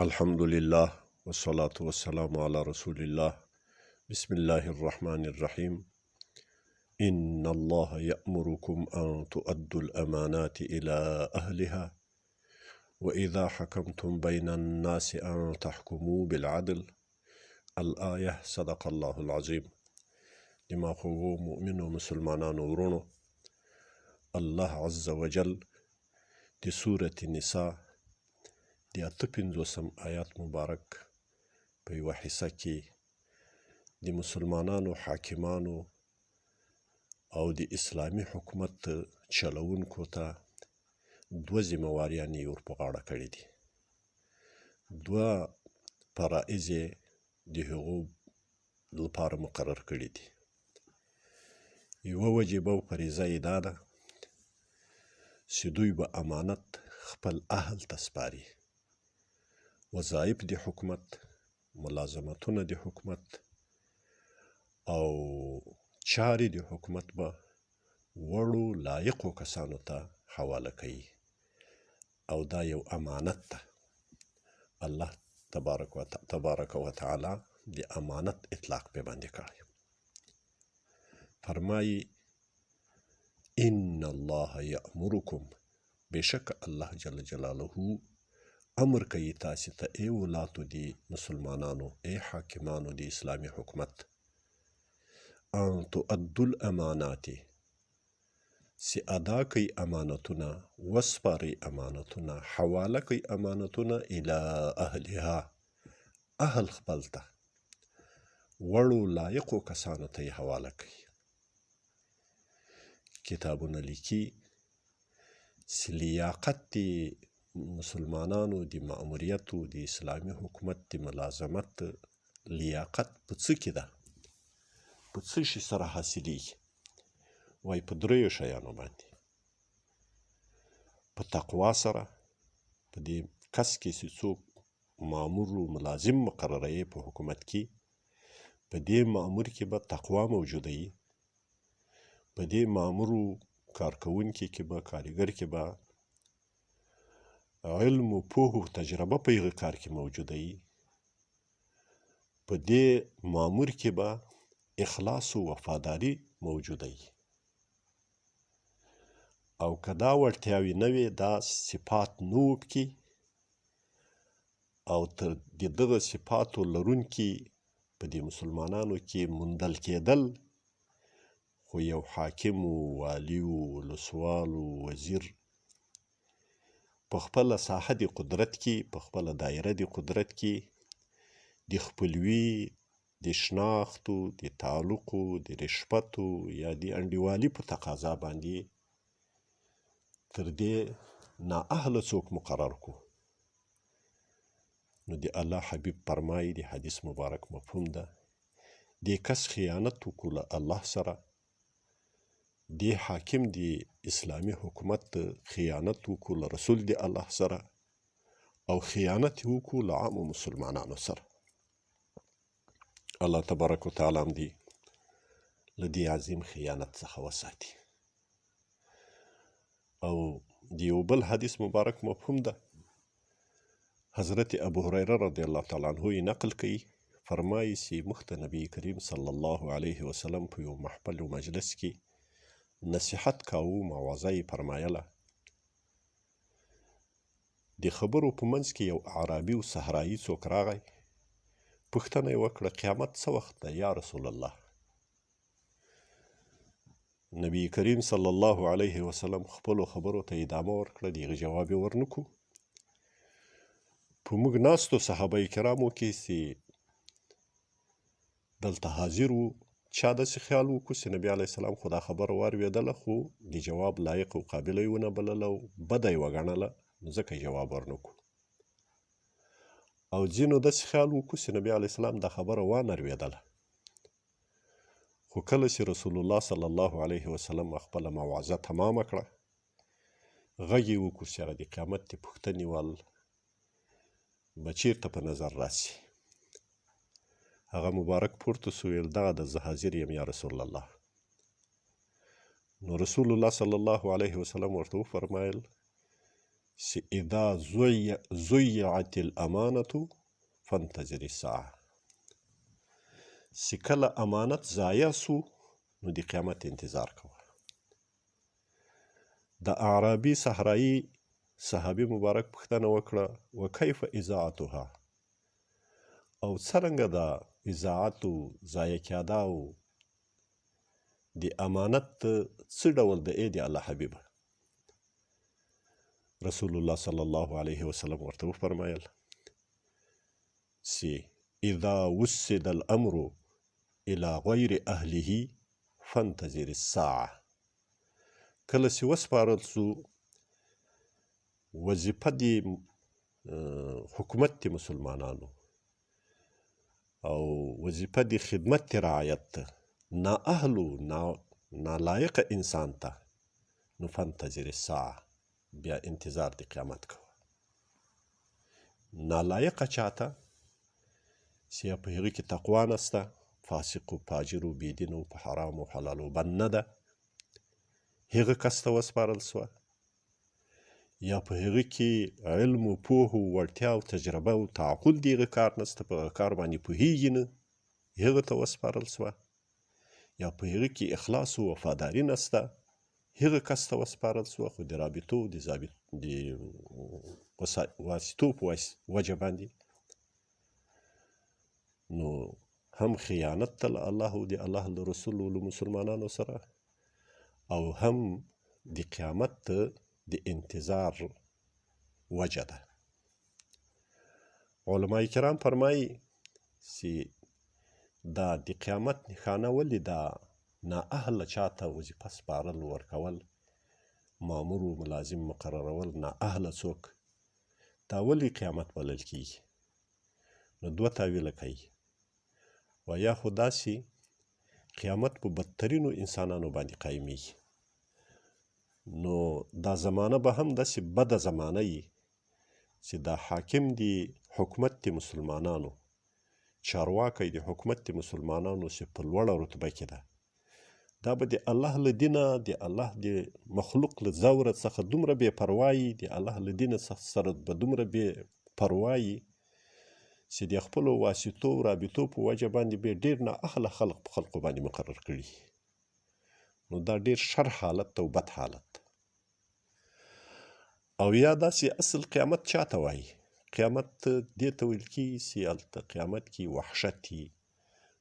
الحمد لله والصلاة والسلام على رسول الله. بسم الله الرحمن الرحيم. إن الله يأمركم أن تؤدوا الأمانات إلى أهلها وإذا حكمتم بين الناس أن تحكموا بالعدل. الآية. صدق الله العظيم. لما خوو مؤمن ومسلمان ورونو، الله عز وجل دي سورة النساء د 58 آیات مبارک په یوه حصه کې د مسلمانانو حاکمانو او د اسلامي حکومت چلوونکو ته دوه ذمه‌واریانې ور په غاړه کړي دي. دوه فرایض یې د هغو لپاره مقرر کړي دي. یوه وجیبه او فریضه یې دا ده چې دوی به امانت خپل اهل ته سپاري. وظایف د حکومت، ملازمتونه د حکومت او چارې د حکومت به وړو لایقو کسانو ته حواله کوي او دا یو امانت ده. الله تبارک و تعالی د امانت اطلاق په باندې کړی. فرمایي ان الله یأمرکم، بشک الله جل جلاله امر کوي تاسې ته ای ولاتو دی مسلمانانو، ای حاکمانو د اسلامي حکومت، ان تؤدوا الامانات، سی ادا کوي امانتونه، وسپاري امانتونه، حواله کوي امانتونه الى اهلها، اهل خپل ته، وړو لایقو کسانو ته یې حواله کوي. کتابونه لیکي چې لیاقت دی مسلمانانو د مأموریتو د اسلامي حکومت د ملازمت لیاقت په څه کې ده؟ په څه شي سره حاصلیږي؟ وایي په دریو شیانو باندې. په تقوا سره، په دې کس کې چې څوک مامور و ملازم مقرروي په حکومت کې، په دې مامور کې به تقوا موجوده وي. په دې مامور و کارکوونکي کې به، کارګر کې به علم و پوه و تجربه په هغه کار کې موجوده وي. په دې مامور کې به اخلاص و وفاداري موجوده وي. او که دا وړتیاوې نه وي، دا صفات نه و پکې، او تر د دغه صفاتو لرونکي په دې مسلمانانو کې موندل کېدل، خو یو حاکم و، والي و، ولسوال و، وزیر په خپله ساحه د قدرت کې، په خپله دایره د قدرت کې د خپلوي، د شناختو، د تعلقو، د رشوتو یا د انډیوالي په تقاضا باندې تر دې نااهله څوک مقرر کو، نو د الله حبیب فرمایي، د حدیث مبارک مفهوم ده، دې کس خیانت وکړو له الله سره، دې حاکم د اسلامي حکومت خیانت وکړو له رسول د الله سره، او خیانت وکړو له عامو مسلمانانو سره. الله تبارک وتعالی هم دې له دې عظیم خیانت څخه وساتي. او د یو بل حدیث مبارک مفهوم ده، حضرت ابو هریره رضی الله تعالی عنه یې نقل کوي، فرمایي چې موږ ته نبی کریم صلی الله علیه وسلم په یو محفل و مجلس کې نصیحت کاوه، موعظه یې فرمایله. د خبرو په منځ کې یو اعرابي و صحرایي څوک راغی، پوښتنه یې وکړه قیامت څه وخت ده یا رسول الله؟ نبی کریم صلی الله علیه وسلم خپلو خبرو ته ادامه ورکړه، د هغې جواب یې ورنکړو. په موږ ناستو صحابه کرامو کې چې دلته حاضر وو، چا داسې خیال وکړو چې نبي علیه السلام خو دا خبره واورېدله، خو د جواب لایق او قابله یې ونه بلله او بده یې وګڼله، نو ځکه یې جواب ورنکړو. او ځینو داسې خیال وکړو چې نبي علیه السلام دا خبره وانه خو کله چې رسول الله صلی الله علیه وسلم خپله موعظه تمامه کړه، غږ یې وکړو چې هغه د قیامت د پوښتنې وال به چېرته په نظر راسي. هغه مبارک پورته سو، ویل دغه ده، زه حاضر یم یا رسول الله. نو رسول الله صلی الله علیه وسلم ورته وفرمایل چې اذا ضيعت الامانة فانتظر الساعة، چې کله امانت ضایع سو نو د قیامت انتظار کوه. د اعرابي صحرایي صحابي مبارک پوښتنه وکړه وکیف اذاعتها، او څرنګه د اذاعت ضایع کېدا د امانت څه ډول د ای د الله حبیبه؟ رسول الله صلی الله علیه وسلم ورته وفرمایل چې اذا وسد الامر الى غیر اهله فانتظر الساعه، کله چې وسپارل سو وظیفه د حکومت د مسلمانانو او وظیفه د خدمت د رعایت ته نااهلو نالایق انسان ته نو فانتظر الساعه، بیا انتظار د قیامت کوه. نالایقه چاته چې په هغه کې تقوا نسته، فاسق و فاجر و بېدین و په حرام و حلالو بند نه ده، هغه کس ته وسپارل سوه، یا په هغه کې علم و پوه و وړتیا او تجربه او تعقل د هغه کار نسته، په هغه کار باندې پوهیږي نه، هغه ته وسپارل سوه، یا په هغه کې اخلاص و وفاداري نسته، هغه کس ته وسپارل سوه، خو د رابطو د واسطو په وجه باندې نو هم خیانت ته له الله او د الله له رسول او له مسلمانانو سره، او هم د قیامت ته د انتظار وجه ده. علماء کرام فرمایي چې دا د قیامت نښانه ولې دا نااهله چاته وظیفه سپارل ورکول، مامور و ملازم مقررول نااهله څوک، دا ولې قیامت بلل کیږي؟ نو دوه تاویله کوي. و یا خو داسې قیامت په بدترینو انسانانو باندې قایمیږي، نو دا زمانه به هم داسې بده زمانه وي چې دا حاکم د حکومت د مسلمانانو، چارواکی د حکومت د مسلمانانو چې په لوړه رتبه کې ده، دا به د الله له دینه، د الله د مخلوق له زوره څخه دومره بې پروایي، د الله له دینه سره به دومره بې پروایي چې د خپلو واسطو رابطو په وجه باندې به ډېر نااهله خلق په خلقو باندې مقرر کړي. نو دا ډېر شر حالت او بد حالت. او یا داسې اصل قیامت چاته وایي؟ قیامت دې ته ویل کېږي چې هلته قیامت کې وحشت وي،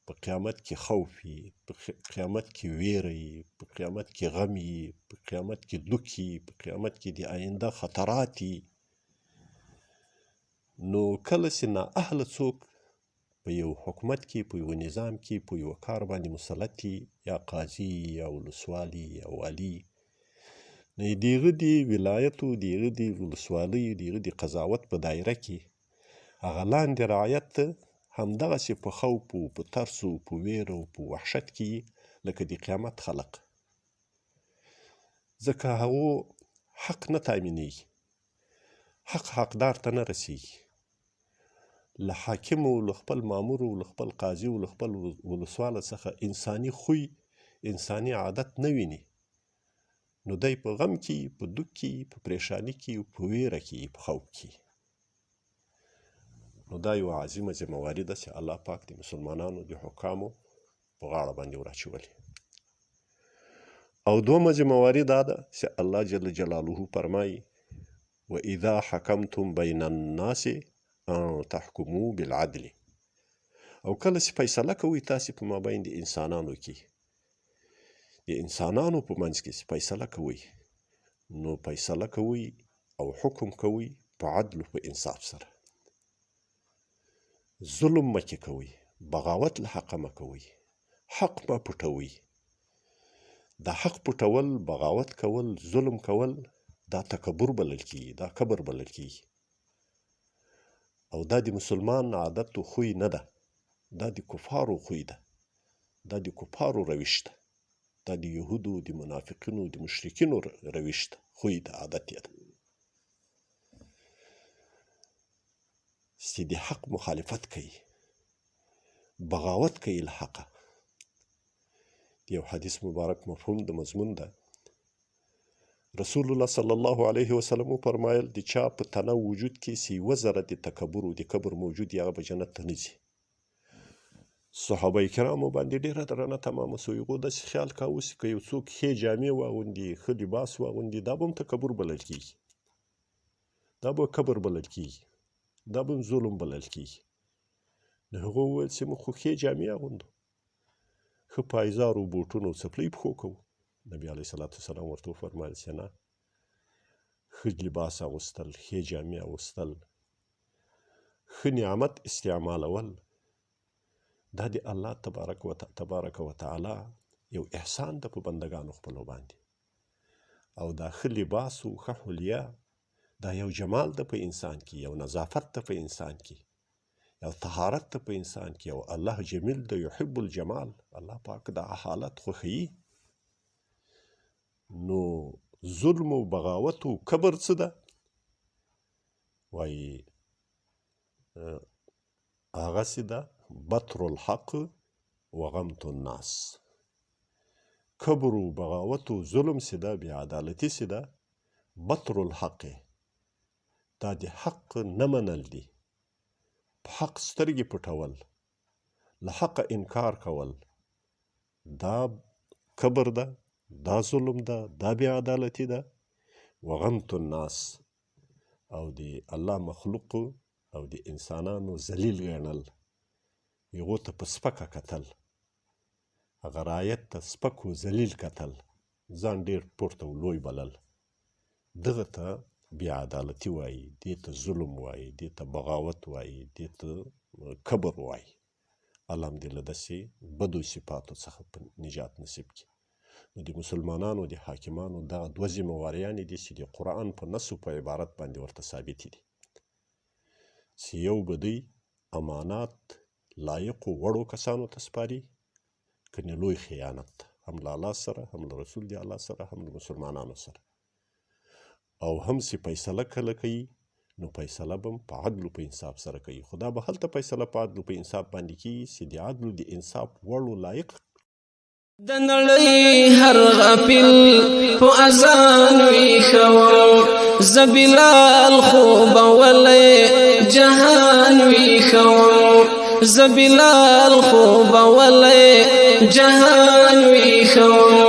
په قیامت کې خوف وي، په قیامت کې ویره وي، په قیامت کې غم وي، په قیامت کې دوک وي، په قیامت کې د آینده خطرات وي. نو کله چې نااهله څوک په یو حکومت کې، په یو نظام کې، په یو کار باندې مسلط وي، یا قاضي یا ولسوالي یا والي، نو د هغه د ولایتو، د هغه د ولسوالیو، د هغه د قضاوت په دایره کې هغه لاندې رعایت همدغسې په خوف و په ترس و په ویره و په وحشت کې لکه د قیامت خلق، ځکه هغو حق نه تامینېږي، حق حقدار ته نه رسېږي. له حاکم او له خپل مامور او له خپل قاضي او له خپل ولسواله څخه انساني خوی، انساني عادت نه ویني، نو دی په غم کې، په دوک کې، په پریشاني کې، په ویره کې، په خوف کې. نو دا یوه عظیمه ذمهواري ده چې الله پاک د مسلمانانو د حکامو په غاړه باندې ور اچولې. او دومه ذمهواري دا ده چې الله جل جلاله فرمایي وَإِذَا حَكَمْتُمْ بَيْنَ النَّاسِ أَن تَحْكُمُوا بِالْعَدْلِ، او کله چې فیصله کوئ تاسې په مابین د انسانانو کې، د انسانانو په منځ کې چې فیصله کوئ، نو فیصله کوئ او حکم کوئ په عدل و په انصاف سره. ظلم مه کوئ، بغاوت له حقه مه کوئ، حق مه پټوئ. د حق پټول، بغاوت کول، ظلم کول، دا تکبر بلل کیږي، دا کبر بلل کیږي. او دا د مسلمان عادت و خوی نه ده، دا د کفارو خوی ده، دا د کفارو روش ده، دا د یهودو، د منافقینو، د مشرکینو روش ده، خوی ده، عادت یې ده چې د حق مخالفت کوي، بغاوت کوي له حقه. د یو حدیث مبارک مفهوم د مضمون ده رسول الله صلی الله علیه وسلم فرمایل د چا په تنه وجود کې سی یوه ذره د تکبر او د کبر موجود وي هغه به جنت ته نه ځي. صحابه کرامو باندې ډېره درنه تمامه سوې. هغو داسې خیال کاوه چې که یو څوک ښې جامې واغوندي، ښه لباس واغوندي، دا به هم تکبر بلل کېږي، دا به کبر بلل کېږي، دا به هم ظلم بلل کېږي. نو هغو وویل چې موږ خو ښې جامې اغوندو، ښه پایزار و بوټونه او څپلۍ پښو کوو. نبي علیه صلات وسلام ورته وفرمایل چې نه، ښه لباس اغوستل، ښې جامې اغوستل، ښه نعمت استعمالول، دا د الله تبارک وتعالی یو احسان ده په بندګانو خپلو باندې. او دا ښه لباس و ښه حلیه دا یو جمال ده په انسان کې، یو نظافت ده په انسان کې، یو طهارت ده په انسان کې. او الله جمیل ده، یحب الجمال. الله پاک دا حالت خوښوي. نو ظلم و بغاوت و کبر څه ده؟ وایي هغسې ده بطر الحق و غمت الناس. کبر و بغاوت و ظلم چې ده، بې عدالتي چې ده، بطر الحق، دا د حق نه منل دي، په حق سترګې پټول، له حقه انکار کول، دا کبر ده، دا ظلم ده، دا بې عدالتي ده. وغمت الناس، او د الله مخلوقو او د انسانانو ذلیل ګڼل، هغو ته په سپکه کتل، هغه رعیت ته سپک و ذلیل کتل، ځان ډېر پورته و لوی بلل. دغه ته بې عدالتي وایي، دې ته ظلم وایي، دې ته بغاوت وایي، دې ته کبر وایي. الله هم دې له داسې بدو صفاتو څخه په نجات نصیب کړي. نو د مسلمانانو د حاکمانو دغه دوه ذمهواریانې دي چې د قرآن په نصو په عبارت باندې ورته ثابتې دي، چې یو به دوی امانات لایقو وړو کسانو ته سپاري، کنې لوی خیانت، هم له الله سره، هم له رسول د الله سره، هم له مسلمانانو سره. او هم چې فیصله کله کوي نو فیصله به هم په عدل و په انصاف سره کوي. خو دا به هلته فیصله په عدل و په انصاف باندې کېږي چې د عدل و د انصاف وړو لایق. د نړۍ هر غافل په اذان ویښه وم، زه بلال خو به ولې جهان ویښه وم، زه بلال خو به ولې جهان ویښه وم.